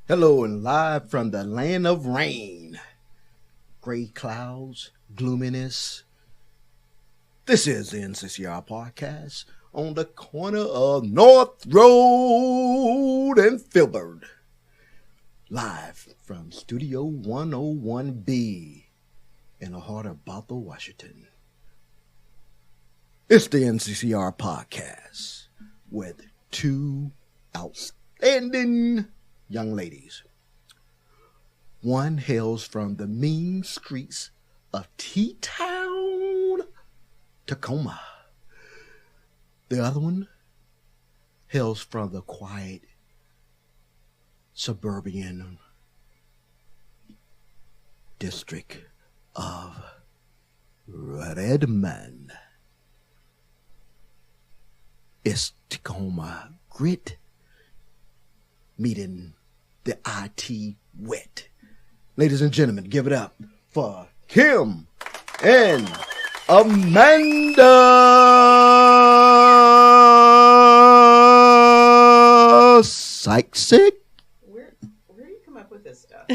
Hello and live from the land of rain, gray clouds, gloominess. This is the NCCR podcast on the corner of North Road and Filbert. Live from Studio 101B in the heart of Bothell, Washington. It's the NCCR podcast with two outstanding young ladies. One hails from the mean streets of T-Town, Tacoma. The other one hails from the quiet suburban district of Redmond. It's Tacoma grit meeting the IT wet. Ladies and gentlemen, give it up for Kim and Amanda Sykesick. Where do you come up with this stuff?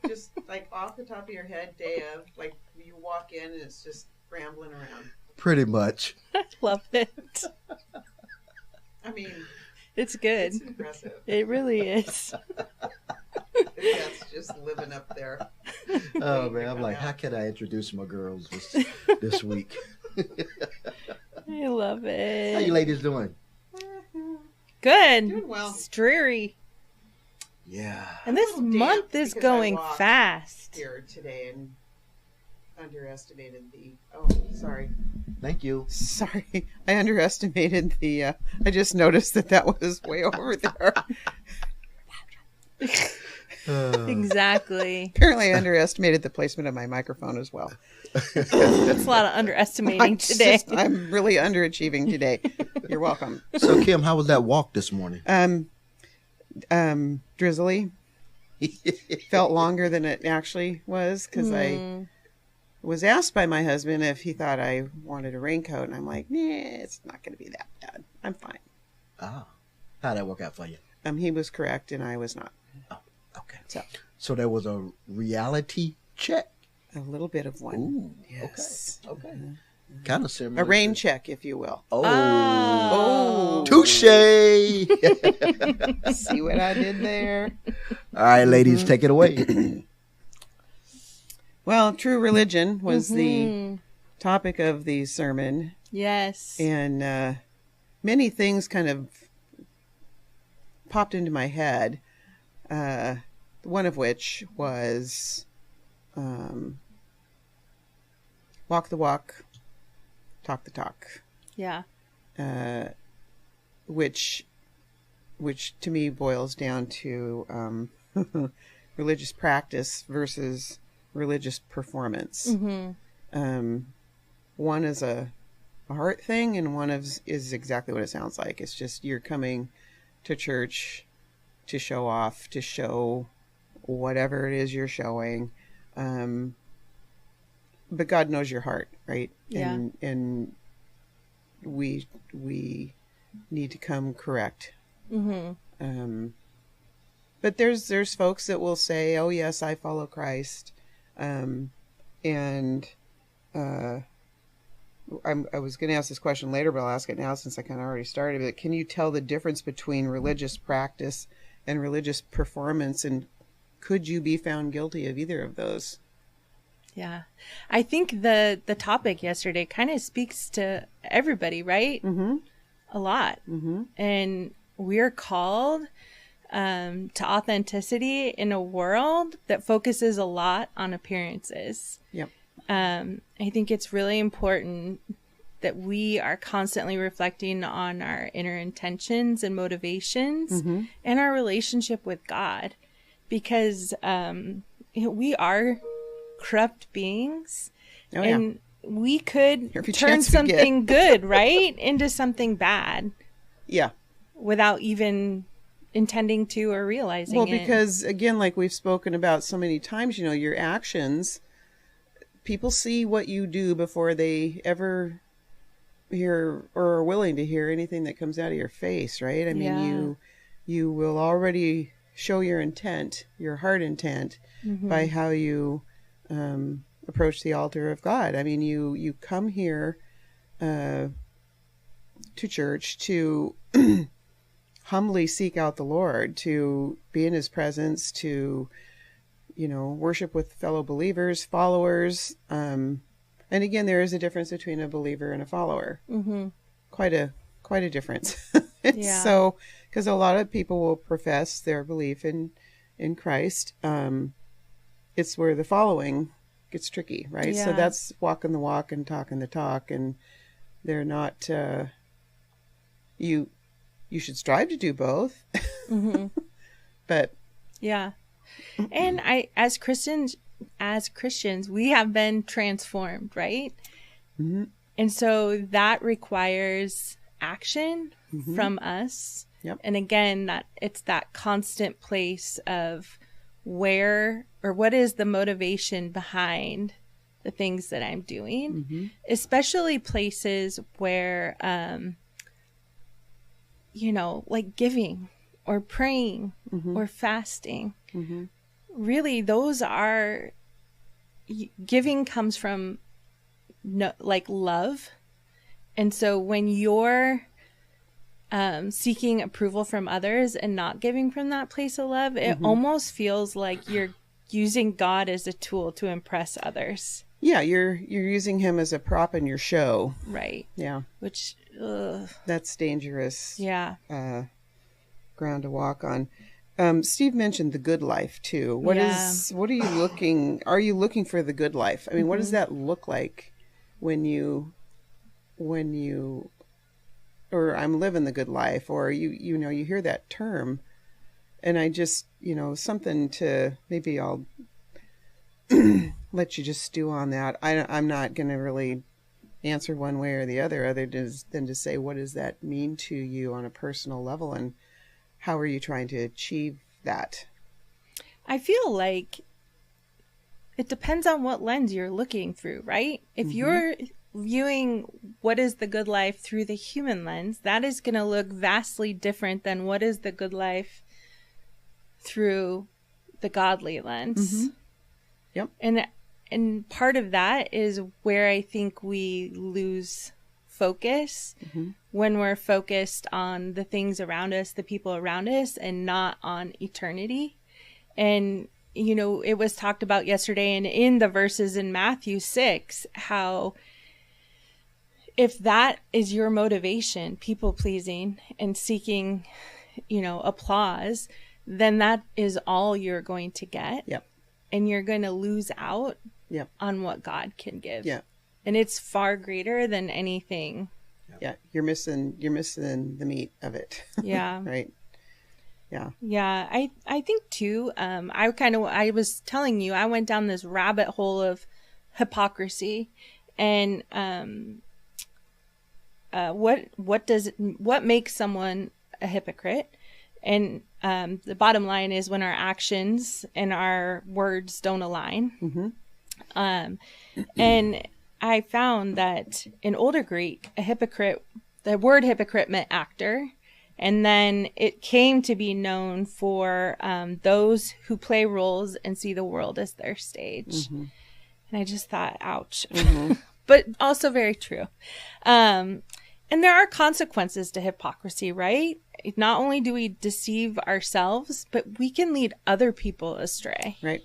Just like off the top of your head, day of, like you walk in and it's just rambling around. Pretty much. I love it. I mean, it's good. it's impressive. It really is. That's just living up there. Oh man, I'm like, how can I introduce my girls this week? I love it. How you ladies doing? Good. Doing well. It's dreary. Yeah. And this A little month damp is because I going walked fast. Here today and underestimated the. Oh, Thank you. sorry. I underestimated the. I just noticed that was way over there. Exactly. Apparently, I underestimated the placement of my microphone as well. It's a lot of underestimating today. I'm really underachieving today. You're welcome. So Kim, how was that walk this morning? Drizzly. Felt longer than it actually was because I was asked by my husband if he thought I wanted a raincoat, and I'm like, nah, it's not going to be that bad. I'm fine. Ah, how'd that work out for you? He was correct, and I was not. Oh, okay. So there was a reality check. a little bit of one. Ooh, Yes. okay. Kind of similar. A rain check, if you will. Oh, Oh. touche. See what I did there? All right, ladies, take it away. Well, true religion was the topic of the sermon. Yes. And many things kind of popped into my head. One of which was walk the walk, talk the talk. Yeah. Which to me boils down to religious practice versus religious performance. One is a heart thing, and one is exactly what it sounds like. It's just you're coming to church to show off, to show whatever it is you're showing. But God knows your heart, right? Yeah. And we need to come correct. But there's folks that will say, "Oh yes, I follow Christ," and I was going to ask this question later, but I'll ask it now since I kind of already started. But can you tell the difference between religious practice and religious performance, and could you be found guilty of either of those? Yeah. I think the topic yesterday kind of speaks to everybody, right? A lot. And we're called to authenticity in a world that focuses a lot on appearances. Yep. I think it's really important that we are constantly reflecting on our inner intentions and motivations and our relationship with God, because we are corrupt beings, and we could turn something good, right, into something bad. Yeah. Without even intending to or realizing it. Well, because again, like we've spoken about so many times, your actions, people see what you do before they ever hear or are willing to hear anything that comes out of your face, right? I mean, you will already show your intent, your heart intent, by how you approach the altar of God. I mean, you come here to church to humbly seek out the Lord, to be in his presence, to, worship with fellow believers, followers. And again, there is a difference between a believer and a follower. Mm-hmm. Quite a difference. So, because a lot of people will profess their belief in Christ. It's where the following gets tricky, right? Yeah. So that's walking the walk and talking the talk, and they're not, you should strive to do both. Mm-hmm. But yeah. And as Christians, we have been transformed, right? Mm-hmm. And so that requires action from us. Yep. And again, it's that constant place of what is the motivation behind the things that I'm doing, especially places where, like giving or praying or fasting. Mm-hmm. Really, those are, giving comes from love. And so when you're seeking approval from others and not giving from that place of love, it almost feels like you're using God as a tool to impress others. Yeah, you're using him as a prop in your show. Right. Yeah. Which, that's dangerous. Yeah. Ground to walk on. Steve mentioned the good life too. What are you looking for the good life? I mean, what does that look like when you, or I'm living the good life, or you hear that term, and I just, something to, maybe I'll let you just stew on that. I'm not going to really answer one way or the other than to say, what does that mean to you on a personal level, and how are you trying to achieve that? I feel like it depends on what lens you're looking through, right? If you're viewing what is the good life through the human lens, that is going to look vastly different than what is the good life through the godly lens. Yep. And part of that is where I think we lose focus when we're focused on the things around us, the people around us, and not on eternity. And, it was talked about yesterday and in the verses in Matthew 6, how if that is your motivation, people pleasing and seeking, applause, then that is all you're going to get. Yep. And you're going to lose out on what God can give. Yeah. And it's far greater than anything. Yeah. You're missing the meat of it. Yeah. Right. Yeah. Yeah. I think too, I was telling you, I went down this rabbit hole of hypocrisy and, what makes someone a hypocrite? And the bottom line is when our actions and our words don't align. And I found that in Older Greek, the word hypocrite meant actor. And then it came to be known for those who play roles and see the world as their stage. And I just thought, ouch. But also very true. And there are consequences to hypocrisy, right? Not only do we deceive ourselves, but we can lead other people astray. Right.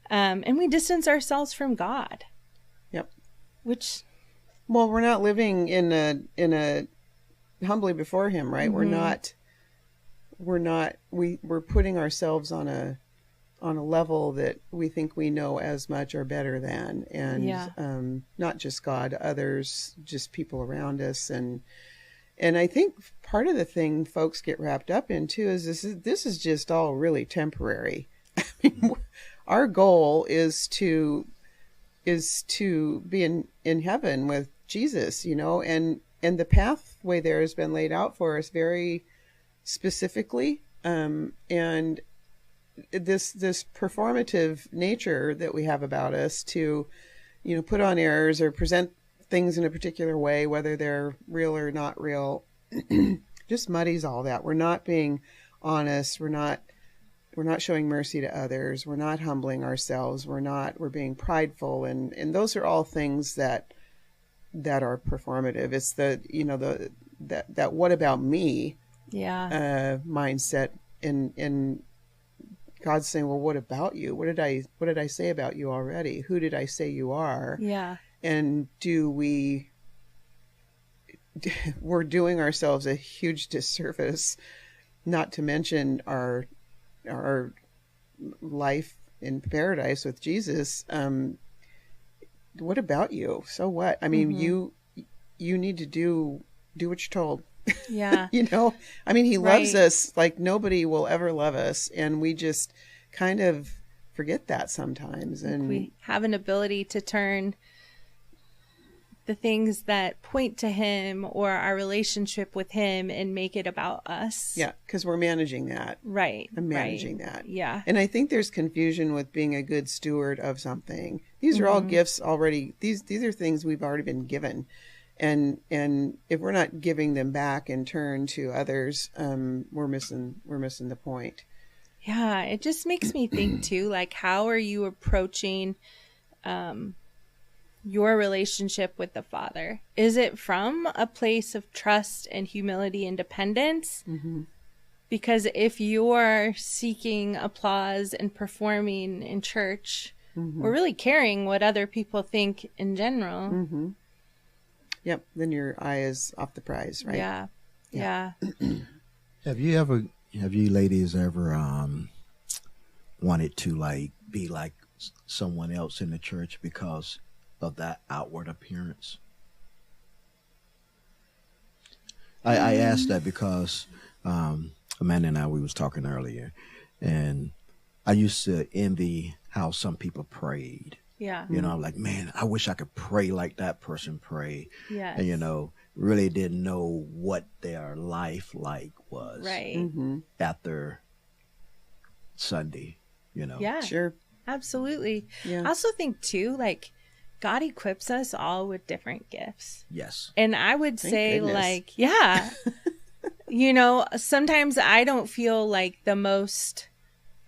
And we distance ourselves from God. Yep. Which, well, we're not living in a humbly before him, right? We're putting ourselves on a level that we think we know as much or better than, and not just God, others, just people around us, and I think part of the thing folks get wrapped up into is this is just all really temporary. I mean, our goal is to be in heaven with Jesus, and the pathway there has been laid out for us very specifically, and this performative nature that we have about us to, put on airs or present things in a particular way, whether they're real or not real, just muddies all that. We're not being honest. We're not showing mercy to others. We're not humbling ourselves. We're being prideful. And those are all things that are performative. It's that what about me mindset. And God's saying, well, what about you? What did I say about you already? Who did I say you are? Yeah. And we're doing ourselves a huge disservice, not to mention our life in paradise with Jesus. What about you? So what? I mean, you need to do what you're told. Yeah. I mean, he loves us like nobody will ever love us. And we just kind of forget that sometimes. And we have an ability to turn the things that point to him or our relationship with him and make it about us. Yeah, because we're managing that. Right. I'm managing that. Yeah. And I think there's confusion with being a good steward of something. These are all gifts already. These are things we've already been given. And if we're not giving them back in turn to others, we're missing the point. Yeah, it just makes me think too, like, how are you approaching your relationship with the Father? Is it from a place of trust and humility and dependence? Mm-hmm. Because if you're seeking applause and performing in church, or really caring what other people think in general. Mm-hmm. Yep. Then your eye is off the prize, right? Yeah. Have you ladies ever wanted to be like someone else in the church because of that outward appearance? I asked that because Amanda and we was talking earlier, and I used to envy how some people prayed. Yeah. I'm like, man, I wish I could pray like that person prayed. Yes. And, really didn't know what their life was. Right. After Sunday, Yeah. Sure. Absolutely. Yeah. I also think too, like, God equips us all with different gifts. Yes. And I would say goodness. sometimes I don't feel like the most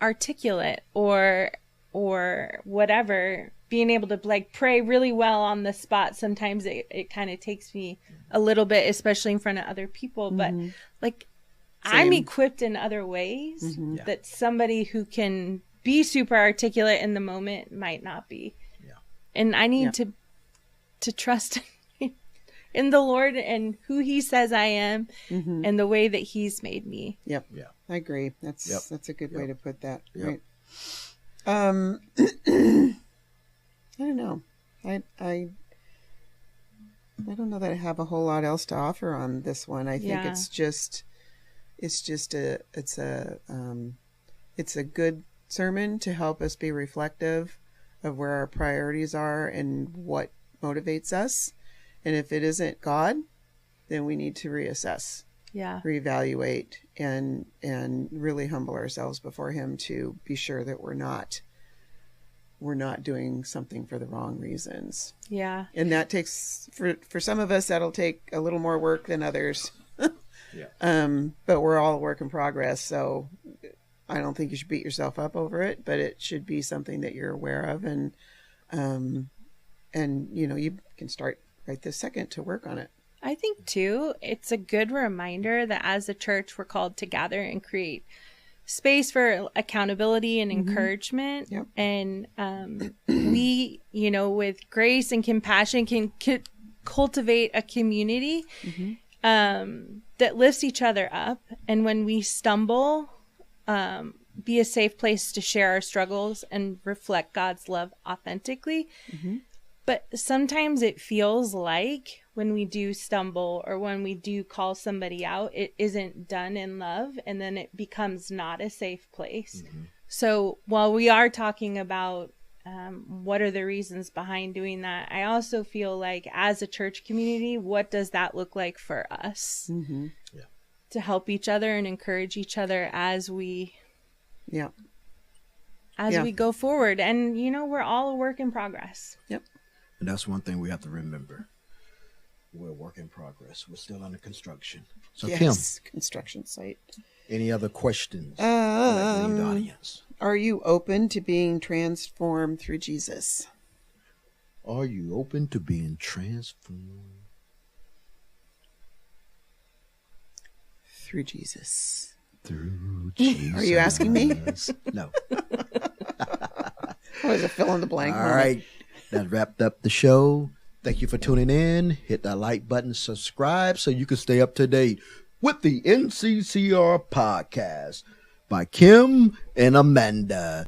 articulate or whatever, being able to pray really well on the spot. Sometimes it kind of takes me a little bit, especially in front of other people, but I'm equipped in other ways that somebody who can be super articulate in the moment might not be. Yeah. And I need to trust in the Lord and who he says I am and the way that he's made me. Yep. Yeah. I agree. That's a good way to put that. Yep. Right. I don't know. I don't know that I have a whole lot else to offer on this one. I think it's a good sermon to help us be reflective of where our priorities are and what motivates us. And if it isn't God, then we need to reassess, reevaluate, and really humble ourselves before him to be sure that we're not doing something for the wrong reasons. Yeah. And that takes, for some of us, that'll take a little more work than others. But we're all a work in progress. So I don't think you should beat yourself up over it, but it should be something that you're aware of. And you can start right this second to work on it. I think too, it's a good reminder that as a church, we're called to gather and create space for accountability and encouragement. Yep. And we, with grace and compassion can cultivate a community that lifts each other up. And when we stumble, be a safe place to share our struggles and reflect God's love authentically. But sometimes it feels like when we do stumble or when we do call somebody out, it isn't done in love, and then it becomes not a safe place. So while we are talking about what are the reasons behind doing that, I also feel like as a church community, what does that look like for us to help each other and encourage each other as we we go forward? And, we're all a work in progress. Yep. And that's one thing we have to remember. We're a work in progress. We're still under construction. So yes, construction site. Any other questions? From the audience? Are you open to being transformed through Jesus? Are you open to being transformed through Jesus? Through Jesus. Are you asking me? No. What was a fill in the blank? All right. That wrapped up the show. Thank you for tuning in. Hit that like button, subscribe so you can stay up to date with the NCCR podcast by Kim and Amanda.